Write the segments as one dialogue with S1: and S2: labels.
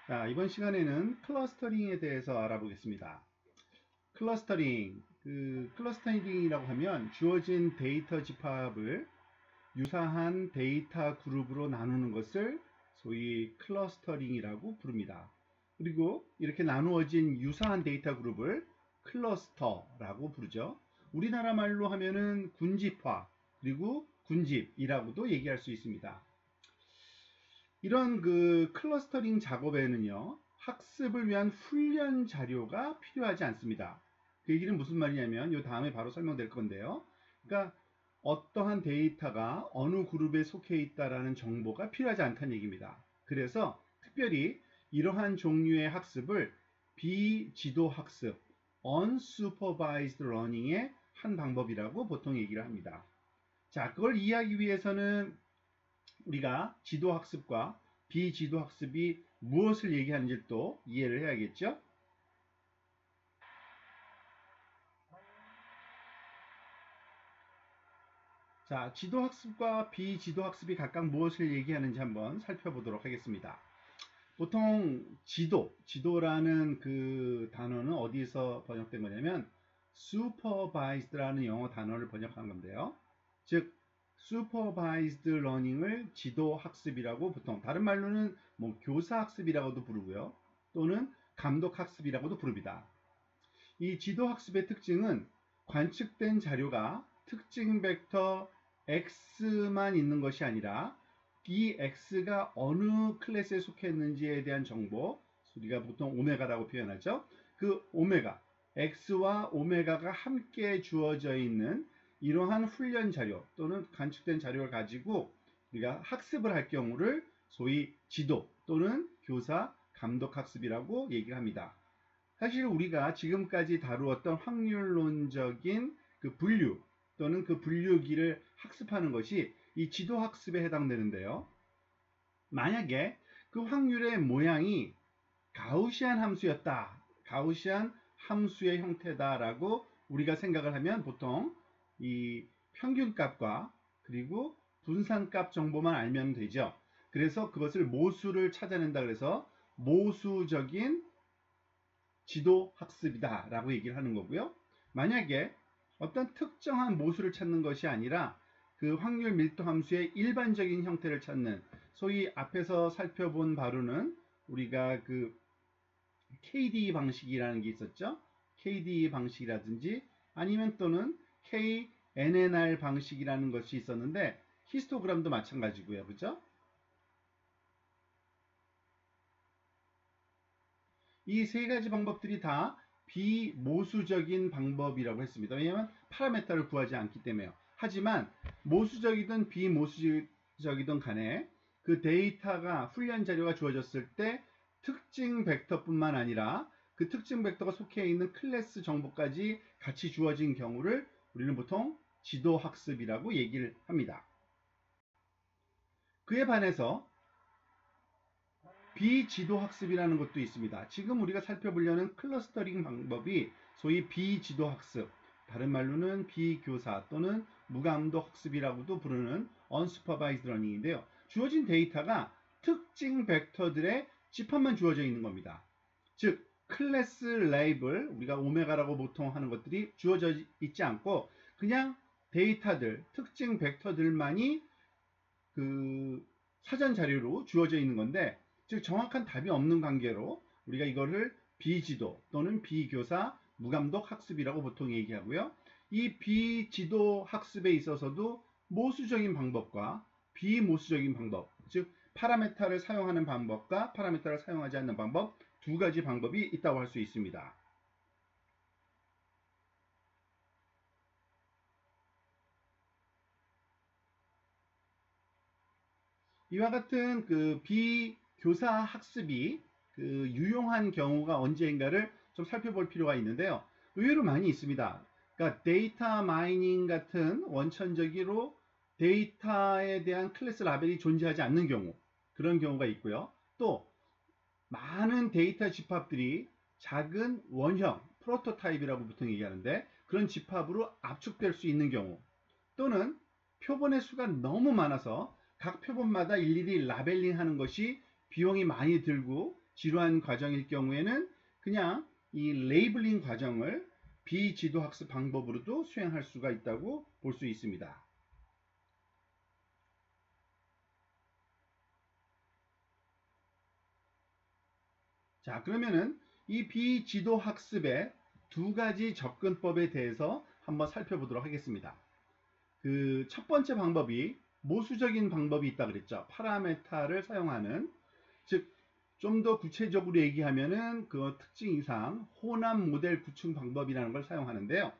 S1: 자, 이번 시간에는 클러스터링에 대해서 알아보겠습니다. 클러스터링이라고 하면 주어진 데이터 집합을 유사한 데이터 그룹으로 나누는 것을 소위 클러스터링이라고 부릅니다. 그리고 이렇게 나누어진 유사한 데이터 그룹을 클러스터라고 부르죠. 우리나라 말로 하면은 군집화, 그리고 군집이라고도 얘기할 수 있습니다. 이런 클러스터링 작업에는요, 학습을 위한 훈련 자료가 필요하지 않습니다. 그 얘기는 무슨 말이냐면, 이 다음에 바로 설명될 건데요. 그러니까 어떠한 데이터가 어느 그룹에 속해 있다라는 정보가 필요하지 않다는 얘기입니다. 그래서 특별히 이러한 종류의 학습을 비지도 학습, unsupervised learning의 한 방법이라고 보통 얘기를 합니다. 자, 그걸 이해하기 위해서는 우리가 지도학습과 비지도학습이 무엇을 얘기하는지 또 이해를 해야겠죠? 자, 지도학습과 비지도학습이 각각 무엇을 얘기하는지 한번 살펴보도록 하겠습니다. 보통 지도라는 그 단어는 어디서 번역된 거냐면 supervised라는 영어 단어를 번역한 건데요. 즉 supervised learning을 지도학습이라고 보통 다른 말로는 뭐 교사학습이라고도 부르고요. 또는 감독학습이라고도 부릅니다. 이 지도학습의 특징은 관측된 자료가 특징 벡터 x만 있는 것이 아니라 이 x가 어느 클래스에 속했는지에 대한 정보, 우리가 보통 오메가라고 표현하죠. 그 오메가, x와 오메가가 함께 주어져 있는 이러한 훈련 자료 또는 관측된 자료를 가지고 우리가 학습을 할 경우를 소위 지도 또는 교사 감독 학습이라고 얘기를 합니다. 사실 우리가 지금까지 다루었던 확률론적인 그 분류 또는 그 분류기를 학습하는 것이 이 지도 학습에 해당되는데요. 만약에 그 확률의 모양이 가우시안 함수였다. 가우시안 함수의 형태다라고 우리가 생각을 하면 보통 이 평균값과 그리고 분산값 정보만 알면 되죠. 그래서 그것을 모수를 찾아낸다 그래서 모수적인 지도 학습이다 라고 얘기를 하는 거고요. 만약에 어떤 특정한 모수를 찾는 것이 아니라 그 확률 밀도 함수의 일반적인 형태를 찾는 소위 앞에서 살펴본 바로는 우리가 그 KD 방식이라는 게 있었죠. KD 방식이라든지 아니면 또는 KNNR 방식이라는 것이 있었는데 히스토그램도 마찬가지고요. 그죠? 이 세 가지 방법들이 다 비모수적인 방법이라고 했습니다. 왜냐하면 파라메타를 구하지 않기 때문에요. 하지만 모수적이든 비모수적이든 간에 그 데이터가 훈련 자료가 주어졌을 때 특징 벡터뿐만 아니라 그 특징 벡터가 속해 있는 클래스 정보까지 같이 주어진 경우를 우리는 보통 지도 학습이라고 얘기를 합니다. 그에 반해서 비지도 학습이라는 것도 있습니다. 지금 우리가 살펴보려는 클러스터링 방법이 소위 비지도 학습, 다른 말로는 비교사 또는 무감독 학습이라고도 부르는 unsupervised learning인데요. 주어진 데이터가 특징 벡터들의 집합만 주어져 있는 겁니다. 즉 클래스 레이블, 우리가 오메가라고 보통 하는 것들이 주어져 있지 않고 그냥 데이터들, 특징 벡터들만이 그 사전 자료로 주어져 있는 건데, 즉 정확한 답이 없는 관계로 우리가 이거를 비지도 또는 비교사 무감독 학습이라고 보통 얘기하고요. 이 비지도 학습에 있어서도 모수적인 방법과 비모수적인 방법, 즉 파라메타를 사용하는 방법과 파라메타를 사용하지 않는 방법, 두 가지 방법이 있다고 할 수 있습니다. 이와 같은 그 비교사 학습이 그 유용한 경우가 언제인가를 좀 살펴볼 필요가 있는데요. 의외로 많이 있습니다. 그러니까 데이터 마이닝 같은 원천적으로 데이터에 대한 클래스 라벨이 존재하지 않는 경우, 그런 경우가 있고요. 또 많은 데이터 집합들이 작은 원형, 프로토타입이라고 보통 얘기하는데 그런 집합으로 압축될 수 있는 경우, 또는 표본의 수가 너무 많아서 각 표본마다 일일이 라벨링 하는 것이 비용이 많이 들고 지루한 과정일 경우에는 그냥 이 레이블링 과정을 비지도 학습 방법으로도 수행할 수가 있다고 볼 수 있습니다. 자, 그러면은 이 비지도 학습의 두 가지 접근법에 대해서 한번 살펴보도록 하겠습니다. 그 첫 번째 방법이 모수적인 방법이 있다 그랬죠. 파라메타를 사용하는, 즉 좀 더 구체적으로 얘기하면은 그 특징 이상 호납 모델 구축 방법이라는 걸 사용하는데요.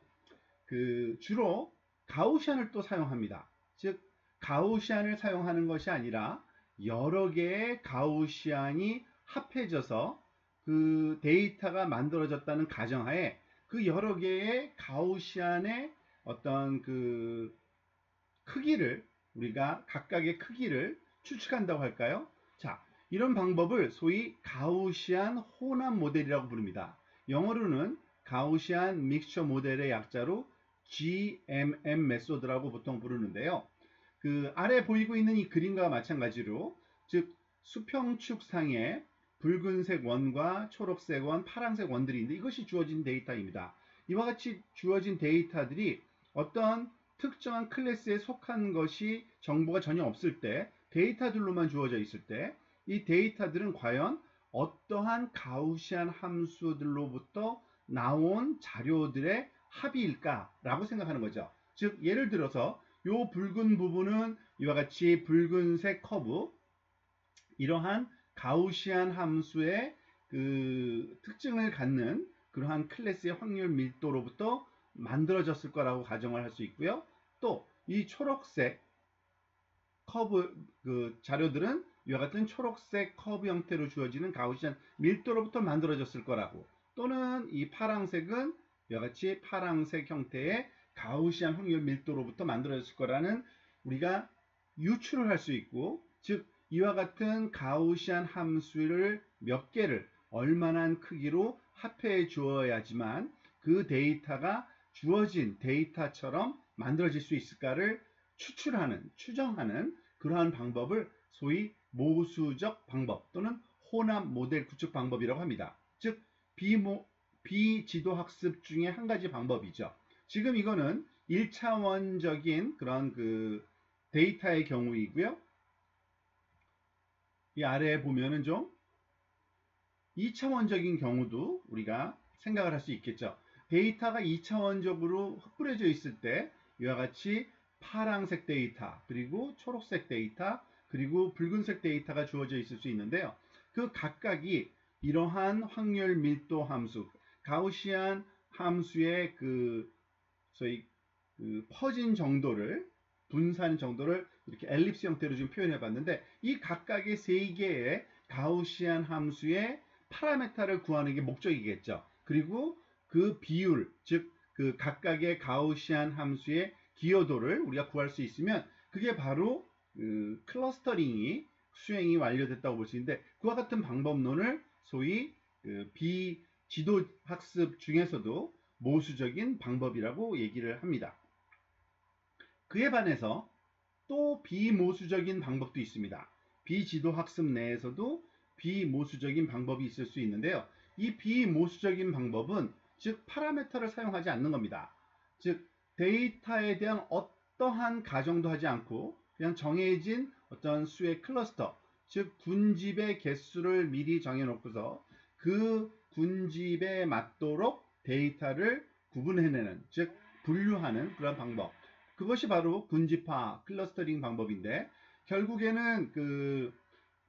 S1: 그 주로 가우시안을 또 사용합니다. 즉 가우시안을 사용하는 것이 아니라 여러 개의 가우시안이 합해져서 그 데이터가 만들어졌다는 가정하에 그 여러 개의 가우시안의 어떤 그 크기를, 우리가 각각의 크기를 추측한다고 할까요? 자, 이런 방법을 소위 가우시안 혼합 모델이라고 부릅니다. 영어로는 가우시안 믹스처 모델의 약자로 GMM 메소드라고 보통 부르는데요. 그 아래 보이고 있는 이 그림과 마찬가지로, 즉 수평축상에 붉은색 원과 초록색 원, 파란색 원들이 있는데 이것이 주어진 데이터입니다. 이와 같이 주어진 데이터들이 어떤 특정한 클래스에 속한 것이 정보가 전혀 없을 때, 데이터들로만 주어져 있을 때, 이 데이터들은 과연 어떠한 가우시안 함수들로부터 나온 자료들의 합의일까라고 생각하는 거죠. 즉 예를 들어서 이 붉은 부분은 이와 같이 붉은색 커브, 이러한 가우시안 함수의 그 특징을 갖는 그러한 클래스의 확률 밀도로부터 만들어졌을 거라고 가정을 할 수 있고요. 또 이 초록색 커브 그 자료들은 이와 같은 초록색 커브 형태로 주어지는 가우시안 밀도로부터 만들어졌을 거라고, 또는 이 파랑색은 이와 같이 파랑색 형태의 가우시안 확률 밀도로부터 만들어졌을 거라는 우리가 유추를 할 수 있고, 즉 이와 같은 가우시안 함수를 몇 개를 얼마나 크기로 합해 주어야지만 그 데이터가 주어진 데이터처럼 만들어질 수 있을까를 추출하는, 추정하는 그러한 방법을 소위 모수적 방법 또는 혼합 모델 구축 방법이라고 합니다. 즉 비지도 학습 중에 한 가지 방법이죠. 지금 이거는 1차원적인 그런 그 데이터의 경우이고요. 이 아래에 보면은 좀 2차원적인 경우도 우리가 생각을 할 수 있겠죠. 데이터가 2차원적으로 흩뿌려져 있을 때 이와 같이 파란색 데이터, 그리고 초록색 데이터, 그리고 붉은색 데이터가 주어져 있을 수 있는데요. 그 각각이 이러한 확률 밀도 함수, 가우시안 함수의 그 소위 그 퍼진 정도를, 분산 정도를 이렇게 엘립스 형태로 좀 표현해 봤는데, 이 각각의 세 개의 가우시안 함수의 파라메타를 구하는 게 목적이겠죠. 그리고 그 비율, 즉 그 각각의 가우시안 함수의 기여도를 우리가 구할 수 있으면 그게 바로 그 클러스터링이 수행이 완료됐다고 볼 수 있는데, 그와 같은 방법론을 소위 그 비지도 학습 중에서도 모수적인 방법이라고 얘기를 합니다. 그에 반해서 또 비모수적인 방법도 있습니다. 비지도 학습 내에서도 비모수적인 방법이 있을 수 있는데요. 이 비모수적인 방법은 즉 파라메터를 사용하지 않는 겁니다. 즉 데이터에 대한 어떠한 가정도 하지 않고 그냥 정해진 어떤 수의 클러스터, 즉 군집의 개수를 미리 정해놓고서 그 군집에 맞도록 데이터를 구분해내는, 즉 분류하는 그런 방법, 그것이 바로 군집화 클러스터링 방법인데, 결국에는 그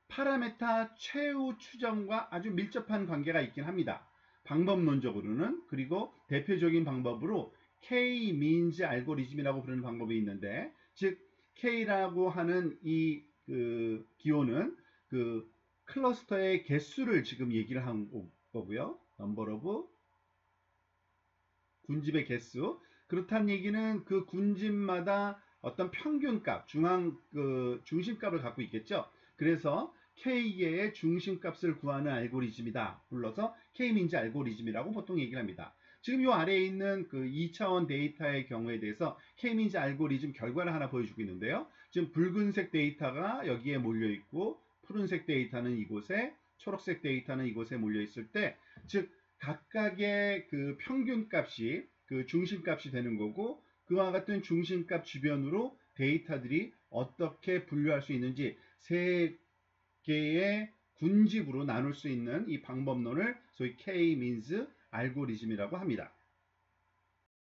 S1: 파라메타 최후 추정과 아주 밀접한 관계가 있긴 합니다. 방법론적으로는. 그리고 대표적인 방법으로 K-means 알고리즘이라고 부르는 방법이 있는데, 즉 K라고 하는 이 그 기호는 그 클러스터의 개수를 지금 얘기를 한 거고요. 넘버 오브 군집의 개수. 그렇다는 얘기는 그 군집마다 어떤 평균값, 중심값을 갖고 있겠죠. 그래서 K의 중심값을 구하는 알고리즘이다 불러서 K-민지 알고리즘이라고 보통 얘기를 합니다. 지금 이 아래에 있는 그 2차원 데이터의 경우에 대해서 K-민지 알고리즘 결과를 하나 보여주고 있는데요. 지금 붉은색 데이터가 여기에 몰려 있고 푸른색 데이터는 이곳에, 초록색 데이터는 이곳에 몰려 있을 때, 즉 각각의 그 평균값이 그 중심값이 되는 거고, 그와 같은 중심값 주변으로 데이터들이 어떻게 분류할 수 있는지 세 개의 군집으로 나눌 수 있는 이 방법론을 소위 K-means 알고리즘이라고 합니다.